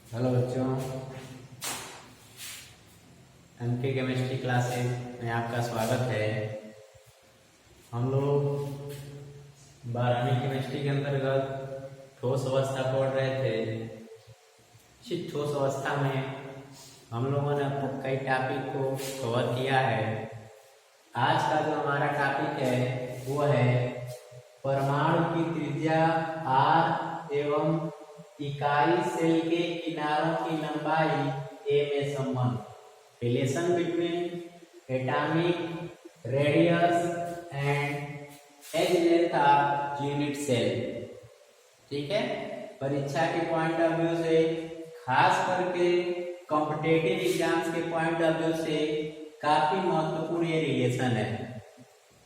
Hello बच्चों, MK chemistry classes में आपका स्वागत है। हम लोग 12वीं केमिस्ट्री के अंतर्गत ठोस अवस्था पढ़ रहे थे। इस ठोस अवस्था में हम लोगों ने अब तक कई टॉपिक को कवर किया है। आज का जो हमारा टॉपिक है वो है परमाणु की त्रिज्या r एवं इकाई सेल के किनारों की लंबाई a में संबंध, relation between atomic radius and edge length of unit cell. ठीक है, परीक्षा के पॉइंट ऑफ व्यू से, खास करके कॉम्पिटिटिव एग्जाम्स के पॉइंट ऑफ व्यू से काफी महत्वपूर्ण ये रिलेशन है।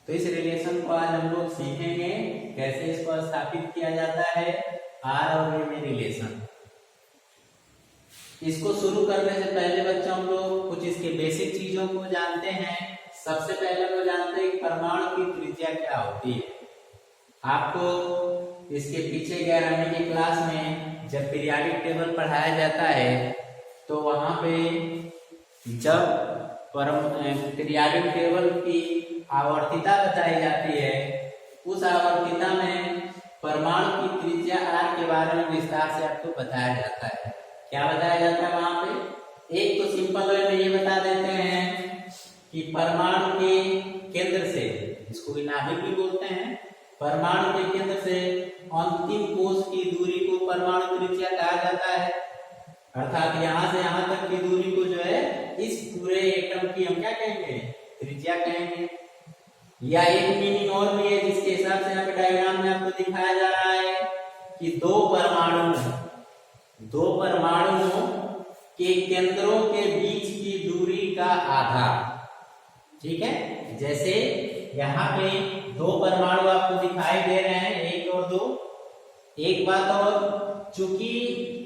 तो इस रिलेशन को आज हम लोग सीखेंगे कैसे इसको स्थापित किया जाता है, आर और ए में रिलेशन। इसको शुरू करने से पहले बच्चों हम लोग कुछ इसके बेसिक चीजों को जानते हैं। सबसे पहले वो जानते हैं कि परमाणु की त्रिज्या क्या होती है। आपको इसके पीछे 11वीं की क्लास में जब पीरियोडिक टेबल पढ़ाया जाता है तो वहां पे जब पीरियोडिक टेबल की आवर्तिता बताई जाती है, उस आवर्तिता में परमाणु की त्रिज्या r के बारे में विस्तार से आपको बताया जाता है। क्या बताया जाता है वहां पे? एक तो सिंपल वे में ये बता देते हैं कि परमाणु के केंद्र से, इसको भी नाभिक भी बोलते हैं, परमाणु के केंद्र से अंतिम कोश की दूरी को परमाणु त्रिज्या कहा जाता है। अर्थात यहाँ से यहाँ तक की दूरी को जो है इस पूरे एटम की हम क्या कहेंगे? त्रिज्या कहेंगे। या एक मीनिंग और भी है जिसके हिसाब से यहाँ पे डायग्राम में आपको दिखाया जा रहा है कि दो परमाणुओं के केंद्रों के बीच की दूरी का आधा। ठीक है, जैसे यहाँ पे दो परमाणु आपको दिखाई दे रहे हैं, 1 और 2। एक बात और, चूंकि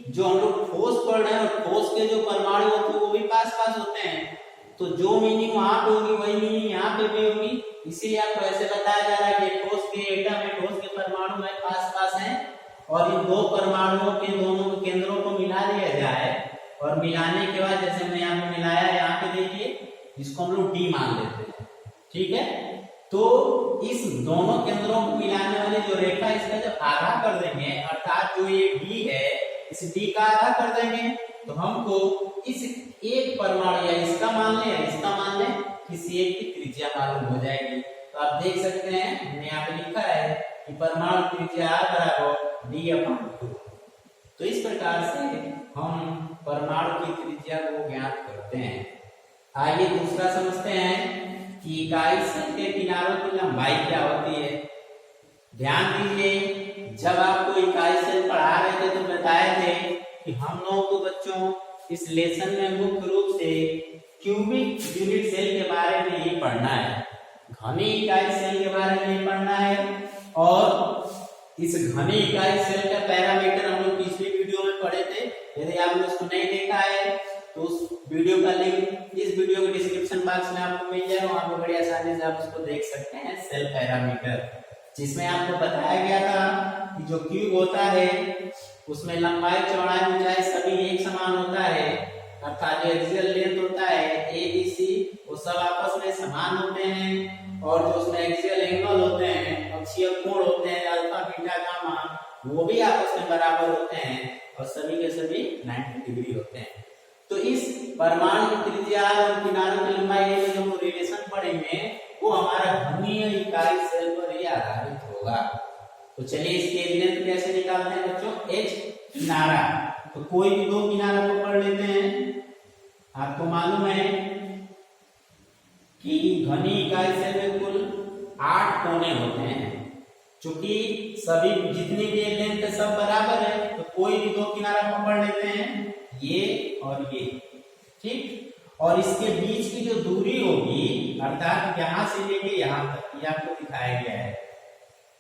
जो हम लोग ठोस पढ़ रहे हैं और ठोस के जो परमाणु होते हैं वो भी पास पास होते हैं, तो जो मीनिंग वहां पे होगी वही मीनिंग यहाँ पे भी होगी। इसीलिए आपको ऐसे बताया जा रहा है कि ठोस के एटम है, ठोस के परमाणु में पास पास हैं, और इन दो परमाणुओं के दोनों केंद्रों को मिला दिया जाए, और मिलाने के बाद जैसे हमने यहाँ पे मिलाया, यहाँ पे देखिए, जिसको हम लोग डी मान लेते हैं। ठीक है, तो इस दोनों केंद्रों को मिलाने वाली जो रेखा, इसका जब आधा कर देंगे, अर्थात जो ये डी है इस डी का आधा कर देंगे, तो हमको इस एक परमाणु या इसका मान लें या इसका मान लें, किसी एक की त्रिज्या मालूम हो जाएगी। तो आप देख सकते हैं हमने यहाँ पे लिखा है कि परमाणु त्रिज्या r बराबर d/2। तो इस प्रकार से हम परमाणु की त्रिज्या को ज्ञात करते हैं। आइए दूसरा समझते हैं कि इकाई सेल के किनारों की लंबाई क्या होती है। ध्यान दीजिए, जब आपको इकाई सेल पढ़ा रहे थे तो बताए थे कि हम लोगों को बच्चों इस लेसन में मुख्य रूप से क्यूबिक यूनिट सेल के बारे में ही पढ़ना है, घनी इकाई सेल के बारे में ही पढ़ना है। और इस घनी इकाई सेल का पैरामीटर हम लोग पिछले वीडियो में पढ़े थे। यदि आपने उसको नहीं देखा है तो उस वीडियो का लिंक इस वीडियो के डिस्क्रिप्शन बॉक्स में आपको मिल जाएगा, वहां पर बड़ी आसानी से आप उसको देख सकते हैं। सेल पैरामीटर, जिसमें आपको बताया गया था कि जो क्यूब होता है उसमें लंबाई, चौड़ाई, ऊंचाई सभी एक समान होता है, अर्थात जो एक्सियल लेंथ होता है ABC वो सब आपस में समान होते हैं, और जो उसमें एक्सियल एंगल होते हैं, अक्षीय कोण होते हैं, अल्फा, बीटा, गामा, वो भी आपस में बराबर होते हैं, और सभी के सभी 90 डिग्री होते हैं। तो इस परमाणु की त्रिज्या और किनारों की लंबाई में जो रिलेशन पढ़ेंगे वो हमारा घनीय इकाई सेल पर ही आधारित होगा। तो चलिए इसकी एज लेंथ कैसे निकालते हैं बच्चों? एच किनारा, तो कोई भी दो किनारा पकड़ लेते हैं। आपको मालूम है कि घनी इकाई सेल में कुल 8 कोने होते हैं। चूंकि सभी जितनी भी लेंथ सब बराबर है, तो कोई भी दो किनारा पकड़ लेते हैं, ये और ये। ठीक, और इसके बीच की जो दूरी होगी, अर्थात यहां से लेके यहां तक, ये आपको दिखाया गया है,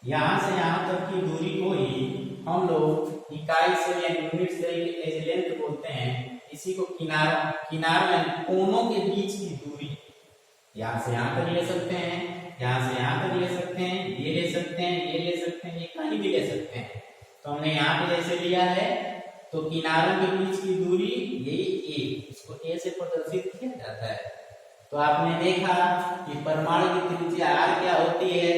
यहां से यहां तक की दूरी को ही हम लोग इकाई सेल या यूनिट सेल की एज लेंथ बोलते हैं। इसी को किनारों कोनों के बीच की दूरी, यहां से यहां तक ले सकते हैं, यहां से यहां तक ले सकते हैं, ये ले सकते हैं, ये ले सकते हैं, ये कहीं भी ले सकते हैं। तो हमने यहाँ पे जैसे लिया है तो किनारों के बीच की दूरी यही ए, इसको ए से प्रदर्शित किया जाता है। तो आपने देखा कि परमाणु की त्रिज्या r क्या होती है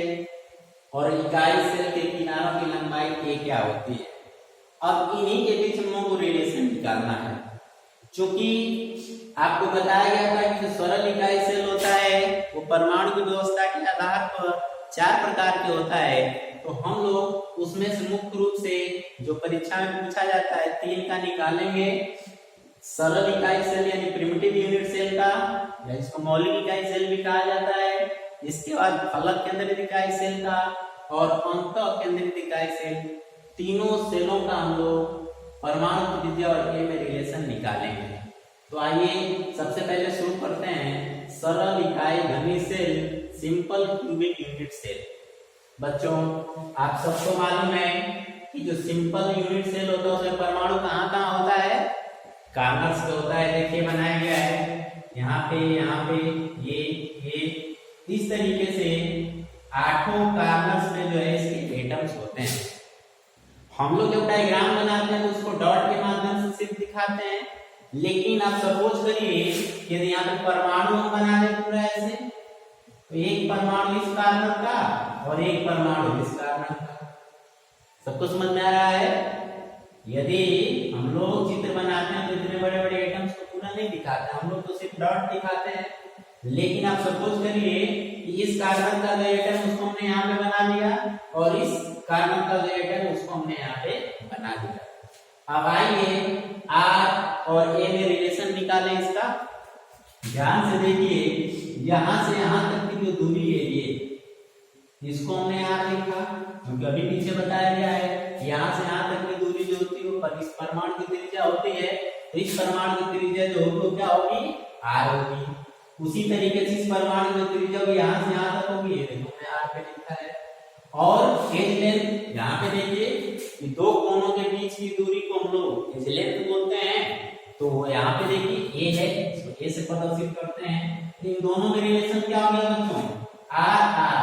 और इकाई सेल के किनारों की लंबाई a क्या होती है। अब इन्हीं के बीच हम लोगों को रिलेशन निकालना है। चूंकि आपको बताया गया था कि जो सरल इकाई सेल होता है वो परमाणु की व्यवस्था के आधार पर 4 प्रकार के होता है। तो हम लोग उसमें से मुख्य रूप से जो परीक्षा में पूछा जाता है 3 का निकालेंगे। सरल इकाई सेल यानी प्रिमिटिव यूनिट सेल का, या इसको मौलिक इकाई सेल भी कहा जाता है। इसके बाद फलक केंद्रित इकाई सेल का और अंतः केंद्रित इकाई सेल। तीनों सेलों का हम लोग परमाणु त्रिज्या और a में रिलेशन निकालेंगे। तो आइए सबसे पहले शुरू करते हैं सरल इकाई घनी cell, simple cubic unit cell. बच्चों आप सबको मालूम है कि जो सिंपल यूनिट सेल होता है उसमें परमाणु कहाँ कहाँ होता है, कार्नर्स पे होता है। देखिए बनाया गया है यहाँ पे ये इस तरीके से 8 कार्नर्स पे जो है इसके एटम्स होते हैं। हम लोग जब डायग्राम बनाते हैं तो उसको डॉट के माध्यम से सिर्फ दिखाते हैं, लेकिन आप सपोज करिए यदि यहाँ पे परमाणु हम बना रहे पूरा ऐसे, तो एक परमाणु इस कार्नर का और एक परमाणु इस कार्नर का। सबको समझ में आ रहा है? यदि हम लोग चित्र बनाते हैं तो इतने बड़े बड़े एटम्स को पूरा नहीं दिखाते, हम लोग तो सिर्फ डॉट दिखाते हैं। लेकिन आप सपोज करिए कि इस कार्बन का जो एटम उसको हमने यहाँ पे बना लिया और इस कार्बन का जो एटम उसको हमने यहाँ पे बना दिया। अब आइए R और A में रिलेशन निकालें इसका। ध्यान से देखिए, यहाँ से यहाँ तक की जो दूरी है ये, इसको हमने यहाँ लिखा क्योंकि अभी पीछे बताया गया है यहाँ से यहाँ तक की दूरी जो होती है वो इस परमाणु की त्रिज्या होती है। तो इस परमाणु की त्रिज्या जो होगी वो क्या होगी, R होगी। उसी तरीके से इस परमाणु की त्रिज्या भी यहाँ से यहाँ तक होगी, ये देखो मैं R पे लिखा है। और एज लेंथ यहाँ पे देखिए कि दो कोनों के बीच की दूरी को हम लोग एज लेंथ बोलते हैं। तो यहाँ पे देखिए A है, इसको A से प्रदर्शित करते हैं। इन दोनों में रिलेशन क्या हो गया बच्चों, R R,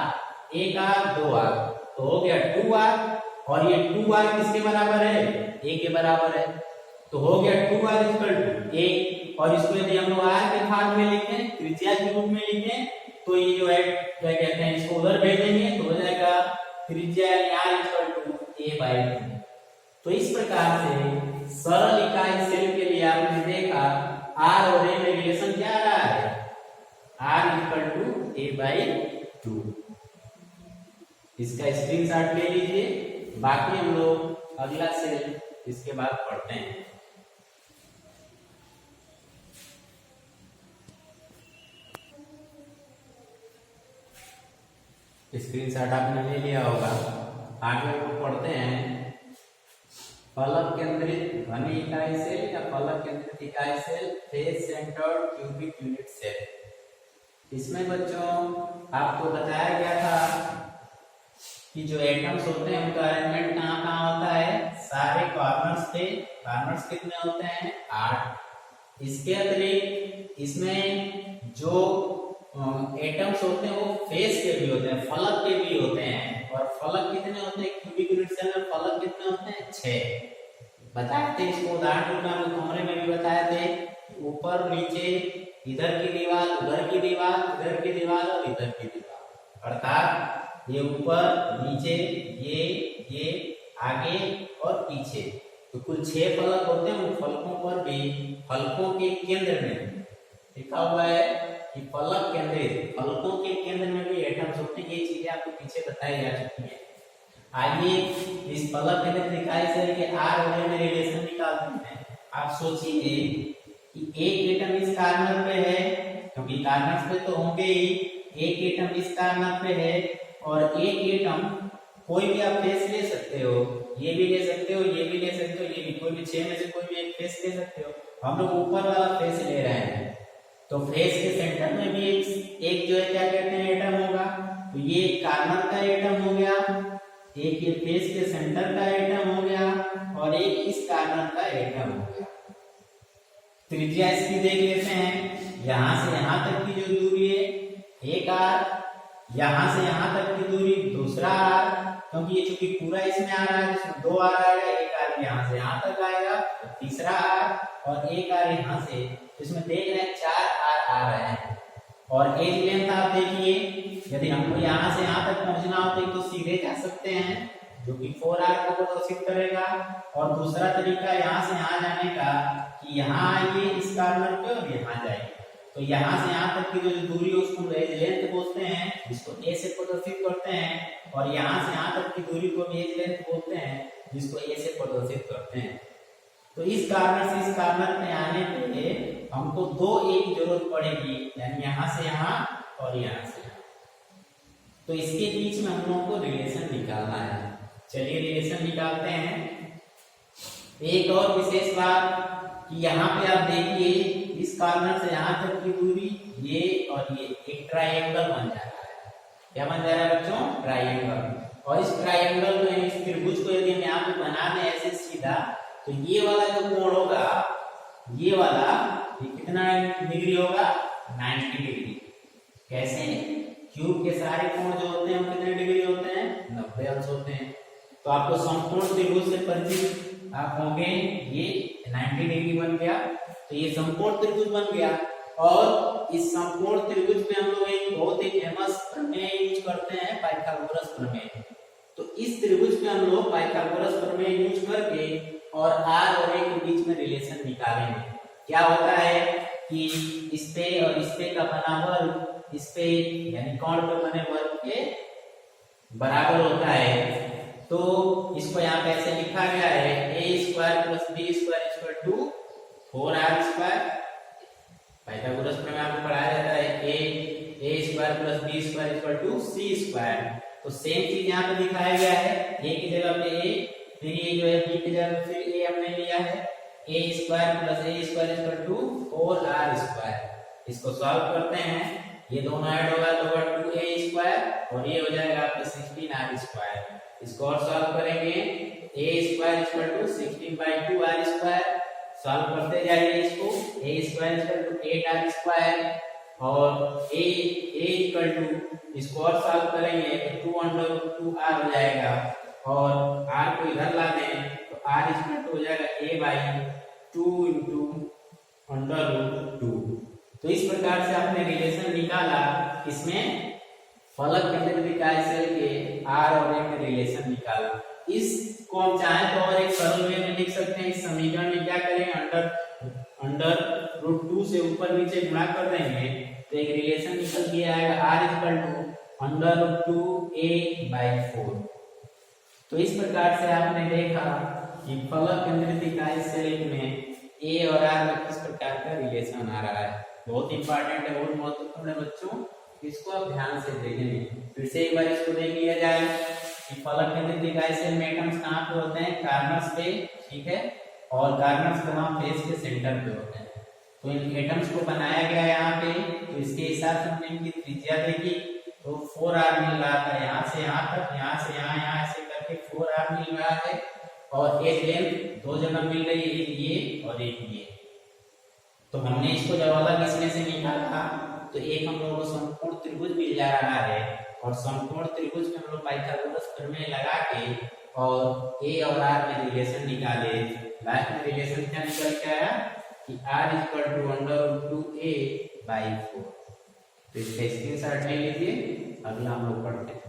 एक R दो R, तो हो गया 2R। और ये 2R किसके बराबर है, A के बराबर है। तो हो गया 2R = A। और इसको यदि हम लोग R के भाग में लिखें, त्रिज्या के रूप में लिखें, तो ये जो है क्या कहते हैं, इसको उधर भेजेंगे तो हो जाएगा त्रिज्या R = A/2। तो इस प्रकार से सरल इकाई सेल के लिए आपने देखा R और A में रिलेशन क्या आ रहा है, R = A/2। इसका स्क्रीनशॉट ले लीजिए, बाकी हम लोग अगला सेल इसके बाद पढ़ते हैं। स्क्रीनशॉट आपने ले लिया होगा। आगे हम पढ़ते हैं फलक केंद्रित घनी इकाई सेल या फलक केंद्रित इकाई cell, face centred cubic unit cell. इसमें बच्चों आपको बताया गया था कि जो एटम्स होते हैं उनका अरेंजमेंट कहाँ कहाँ होता है, सारे कॉर्नर्स पे। कॉर्नर्स कितने होते हैं, 8। इसके अतिरिक्त इसमें जो एटम्स होते हैं वो फेस के भी होते हैं, फलक के भी होते हैं। और फलक कितने होते हैं, क्यूबिक यूनिट सेल में फलक कितने होते हैं, 6। बताए थे इसको उदाहरण रूप में, कमरे में भी बताए थे। ऊपर नीचे, इधर की दीवार, उधर की दीवार, इधर की दीवार और इधर की दीवार। अर्थात ये ऊपर नीचे, ये आगे और पीछे, तो कुल 6 फलक होते हैं। उन फलकों पर भी फलकों के केंद्र में लिखा हुआ है कि फलक केंद्रित, फलकों के केंद्र में भी एटम्स होते हैं। ये चीजें आपको पीछे बताई जा चुकी है। आइए इस फलक केंद्रित इकाई सेल के R और A में रिलेशन निकालते हैं। आप सोचिए कि एक एटम इस कार्नर पे है, क्योंकि कार्नर पे तो होंगे ही, एक एटम इस कार्नर पे है और एक एटम, कोई भी आप फेस ले सकते हो, ये भी ले सकते हो, ये भी ले सकते हो, ये भी, कोई भी 6 में से कोई भी एक फेस ले सकते हो। हम लोग ऊपर वाला फेस ले रहे हैं, तो फेस के सेंटर में भी एक जो है क्या कहते हैं, एटम होगा। तो ये कार्नर का एटम हो गया, एक ये फेस के सेंटर का एटम हो गया और एक इस कार्नर का एटम हो गया। त्रिज्या इसकी देख लेते हैं। यहां से यहां तक की जो दूरी है, एक R, यहां से यहां तक की दूरी दूसरा R, क्योंकि ये चूंकि पूरा इसमें आ रहा है जिसमें 2 R आएगा, एक R यहां से यहां तक आएगा, तीसरा आर और एक आर यहाँ से, इसमें देख रहे हैं 4 आर आ रहे हैं। और एज लेंथ आप देखिए, यदि हमको यहाँ से यहाँ तक पहुंचना हो तो सीधे जा सकते हैं जो कि 4r को प्रदर्शित करेगा, और दूसरा तरीका यहाँ से यहाँ जाने का कि यहाँ आइए इस कॉर्नर पे और यहाँ जाइए। तो यहाँ से यहाँ तक की जो दूरी है उसको एज लेंथ बोलते हैं, जिसको a से प्रदर्शित करते हैं, और यहाँ से यहाँ तक की दूरी को भी एज लेंथ बोलते हैं, जिसको a से प्रदर्शित करते हैं। तो इस कॉर्नर से इस कॉर्नर पे आने के लिए हमको 2 a की जरूरत पड़ेगी, यानी यहाँ से यहाँ और यहाँ से यहाँ। तो इसके बीच में हम लोगों को रिलेशन निकालना है। चलिए रिलेशन निकालते हैं। एक और विशेष बात कि यहाँ पे आप देखिए इस कॉर्नर से यहाँ तक की दूरी ये और ये एक ट्रायंगल बन जा रहा है। क्या बन जा रहा है बच्चों? ट्रायंगल। और इस ट्रायंगल में इस त्रिभुज को यदि हम यहाँ पे बना दें ऐसे सीधा, तो ये वाला जो कोण होगा, ये वाला ये कितना डिग्री होगा? 90 डिग्री। कैसे? क्यूब के सारे कोण जो होते हैं वो कितने डिग्री होते हैं? 90 अंश होते हैं। तो आपको समकोण त्रिभुज से परिचित आप होंगे। ये 90 डिग्री बन गया, तो ये समकोण त्रिभुज बन गया। और इस समकोण त्रिभुज में हम लोग एक बहुत ही फेमस प्रमेय यूज करते हैं, पाइथागोरस प्रमेय। तो इस त्रिभुज में हम लोग पाइथागोरस प्रमेय यूज करके और r और a के बीच में रिलेशन निकालेंगे। क्या होता है कि इस पे और इस पे का बना वर्ग इस पे यानी कोण पे बने वर्ग के बराबर होता है। तो इसको यहाँ पे ऐसे लिखा गया है a² + b² 4r²। पाइथागोरस प्रमेय आपको पढ़ाया जाता है a² + b² c²। तो सेम चीज यहाँ पे दिखाया गया है, a की जगह पे a, फिर ये जो है b की जगह पे फिर a हमने लिया है a² + a² 4r²। इसको सॉल्व करते हैं, ये दोनों ऐड होगा तो 2a² और ये हो जाएगा आपका 16r²। इसको और सॉल्व करेंगे, a² 16/2r²। सॉल्व करते जाइए इसको, a² 8r² और a इसको और सॉल्व करेंगे तो 2/2r हो जाएगा, और r को इधर ला दें तो r² हो जाएगा a/2 × √2। तो इस प्रकार से आपने रिलेशन निकाला। इसमें फलक केंद्रित इकाई सेल के r और a में रिलेशन निकाला। इसको हम चाहें तो और एक सरल वे में लिख सकते हैं। इस समीकरण में क्या करेंगे, √2 से ऊपर नीचे गुणा कर देंगे तो एक रिलेशन निकल के आएगा r √2a/4। तो इस प्रकार से आपने देखा कि फलक केंद्रित इकाई सेल में a और r में किस प्रकार का रिलेशन आ रहा है। बहुत इंपॉर्टेंट है, बहुत महत्वपूर्ण है बच्चों, इसको आप ध्यान से देखेंगे। फिर से एक बार इसको देख लिया जाए कि फलक केंद्रित इकाई सेल में एटम्स कहाँ पे होते हैं? कार्नर्स पे, ठीक है, और कार्नर्स कहाँ? फेस के सेंटर पे होते हैं। तो इन एटम्स को बनाया गया यहाँ पे, तो इसके हिसाब से हमने इनकी त्रिज्या देखी तो 4r मिल रहा था, यहाँ से यहाँ तक, यहाँ से यहाँ, यहाँ ऐसे करके 4r मिल रहा है। और एज लेंथ 2 जगह मिल रही है, एक ये और एक ये। तो हमने इसको जब अलग इसमें से निकाला तो एक हम लोगों को समकोण त्रिभुज मिल जा रहा है, और समकोण त्रिभुज में हम लोग पाइथागोरस प्रमेय लगा के और a और r में रिलेशन निकाले। लास्ट में रिलेशन क्या निकल के आया कि r √2a/4। तो इसका स्क्रीनशॉट ले लीजिए, अगला हम लोग पढ़ते हैं।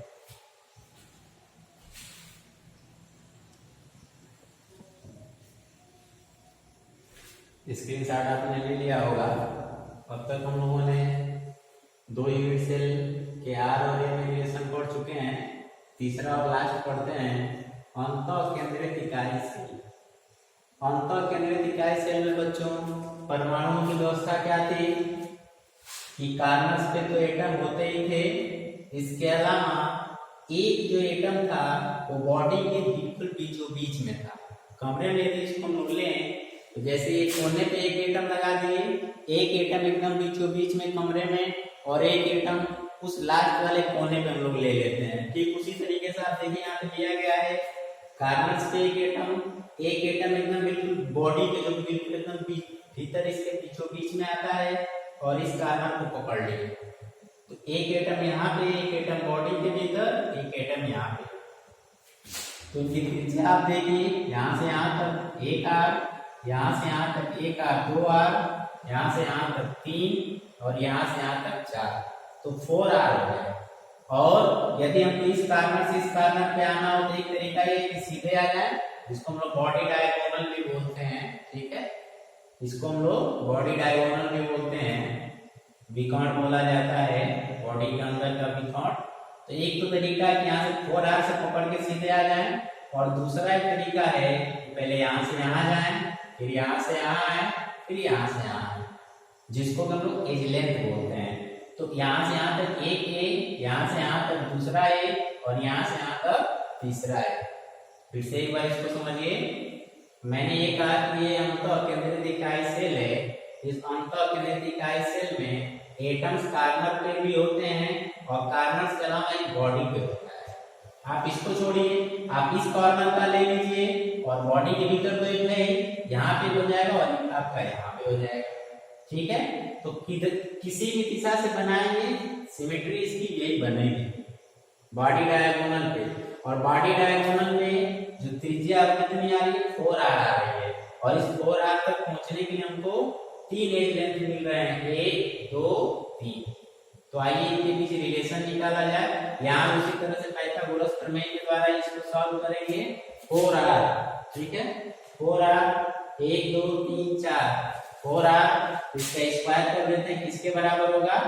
स्क्रीनशॉट आपने ले लिया होगा। अब तक हम लोगों ने 2 यूनिट सेल के r और a में रिलेशन पढ़ चुके हैं। तीसरा और लास्ट पढ़ते हैं अंतःकेंद्रित इकाई सेल। अंतःकेंद्रित इकाई सेल में बच्चों परमाणुओं की व्यवस्था क्या थी कि कार्नर्स पे तो एटम होते ही थे, इसके अलावा एक जो एटम था वो बॉडी के बिल्कुल बीचों बीच में था। कमरे में यदि इसको हम लें तो जैसे एक कोने पे एक एटम लगा दिए, एक एटम एकदम बीचों बीच में कमरे में, और एक एटम उस लास्ट वाले कोने पे हम लोग ले लेते हैं। ठीक उसी तरीके से आप देखिए यहाँ पे दिया गया है कार्नर्स पे एक एटम एकदम बिल्कुल बॉडी के जो बिल्कुल एकदम भीतर इसके बीचों बीच में आता है, और इस कार्नर को पकड़ लिए। तो एक एटम यहाँ पे, एक एटम बॉडी के भीतर, एक एटम यहाँ पे। तो इनकी त्रिज्या आप देखिए यहाँ से यहाँ तक 8r, यहाँ से यहाँ तक 1 R 2 R, यहाँ से यहाँ तक 3 और यहाँ से यहाँ तक 4, तो 4 R हो गया। और यदि हमको इस कार्नर से इस कार्नर पे आना हो तो एक तरीका ये कि सीधे आ जाए, जिसको हम लोग बॉडी डायगोनल भी बोलते हैं, ठीक है, इसको हम लोग बॉडी डायगोनल भी बोलते हैं, बिकॉट बोला जाता है, बॉडी के अंदर का बिकॉट। तो एक तो तरीका है कि यहाँ से 4R से पकड़ के सीधे आ जाए, और दूसरा एक तरीका है कि पहले यहाँ से यहाँ जाए, फिर यहाँ से यहाँ आए, फिर यहाँ से यहाँ आए, जिसको हम लोग एज लेंथ बोलते हैं। तो यहाँ से यहाँ तक एक ए, यहाँ से यहाँ तक दूसरा ए, और यहाँ से यहाँ तक तीसरा ए। फिर से एक बार इसको समझिए, मैंने ये कहा कि ये अंतःकेंद्रित इकाई सेल है। इस अंतःकेंद्रित इकाई सेल में एटम्स कार्नर पे भी होते हैं और कार्नर के अलावा एक बॉडी पे होता है। आप इसको छोड़िए, आप इस कॉर्नर का ले लीजिए और बॉडी के भीतर तो एक है, यहाँ पे हो जाएगा और आपका यहाँ पे हो जाएगा, ठीक है। तो किसी भी दिशा से बनाएंगे सिमेट्री इसकी यही बनेगी, बॉडी डायगोनल पे। और बॉडी डायगोनल में जो त्रिज्या कितनी आ रही है, 4R आ रही है, और इस 4R तक पहुंचने के लिए हमको 3 एज लेंथ मिल रहे हैं, 1 2 3। तो आइए इनके बीच रिलेशन निकाला जाए। यहाँ उसी तरह से पाइथागोरस प्रमेय के द्वारा इसको सॉल्व करेंगे। 4R, ठीक है, 4R 1 2 3 4, 4R इसका स्क्वायर कर देते हैं, किसके बराबर होगा,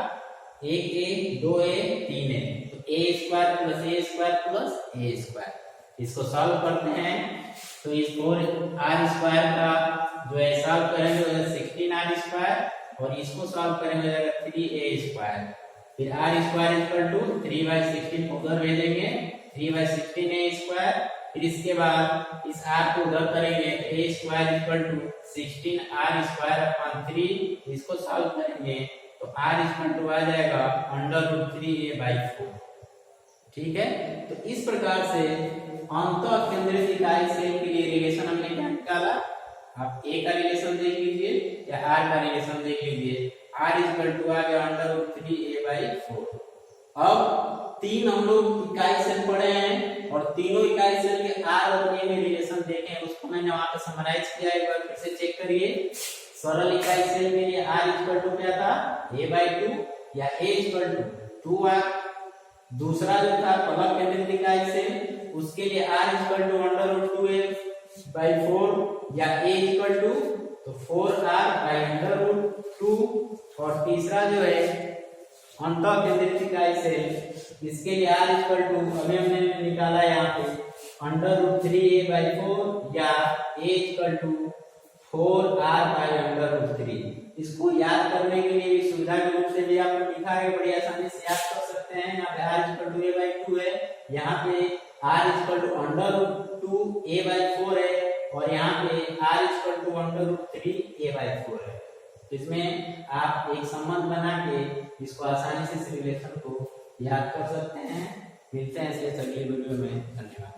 1A 2A 3A, तो A square plus A square plus A square. इसको सॉल्व करते हैं तो इस 4R स्क्वायर का जो है सॉल्व करेंगे हो जाएगा 16R स्क्वायर, और इसको सॉल्व करेंगे हो जाएगा 3A स्क्वायर। फिर R स्क्वायर इक्वल टू 3/16 उधर भेजेंगे, 3/16A स्क्वायर। फिर इसके बाद इस R को उधर करेंगे, A square equal to 16R square upon 3, इसको सॉल्व करेंगे तो R इक्वल टू आ जाएगा √3A/4, ठीक है। तो इस प्रकार से अंतःकेंद्रित इकाई सेल के लिए रिलेशन हमने क्या निकाला, आप A का रिलेशन देख लीजिए या R का रिलेशन देख लीजिए, R इक्वल टू आ गया √3A/4। अब 3 हम लोग इकाई सेल पढ़े हैं और तीनों इकाई सेल के R और A में रिलेशन देखे हैं, उसको मैंने वहां पे समराइज किया, एक बार फिर से चेक करिए। सरल इकाई सेल के लिए R इक्वल टू क्या था, A/2 या A इक्वल टू 2R। दूसरा जो था फलक केंद्रित इकाई सेल, उसके लिए R इक्वल टू √2A/4 या A इक्वल टू तो 4R/√2। और तीसरा जो है अंतःकेंद्रित इकाई सेल, इसके लिए R इक्वल टू अभी हमने निकाला यहाँ पे √3A/4 या A इक्वल टू 4R/√3। इसको याद करने के लिए भी सुविधा के रूप से भी आप लिखा है, बड़ी आसानी से याद कर सकते हैं। यहाँ पे R इक्वल टू A/2 है, यहाँ पे R इक्वल टू √2A/4 है, और यहाँ पे R इक्वल टू √3A/4 है। तो इसमें आप एक संबंध बना के इसको आसानी से इस रिलेशन को याद कर सकते हैं। मिलते हैं इसे अगले वीडियो में, धन्यवाद।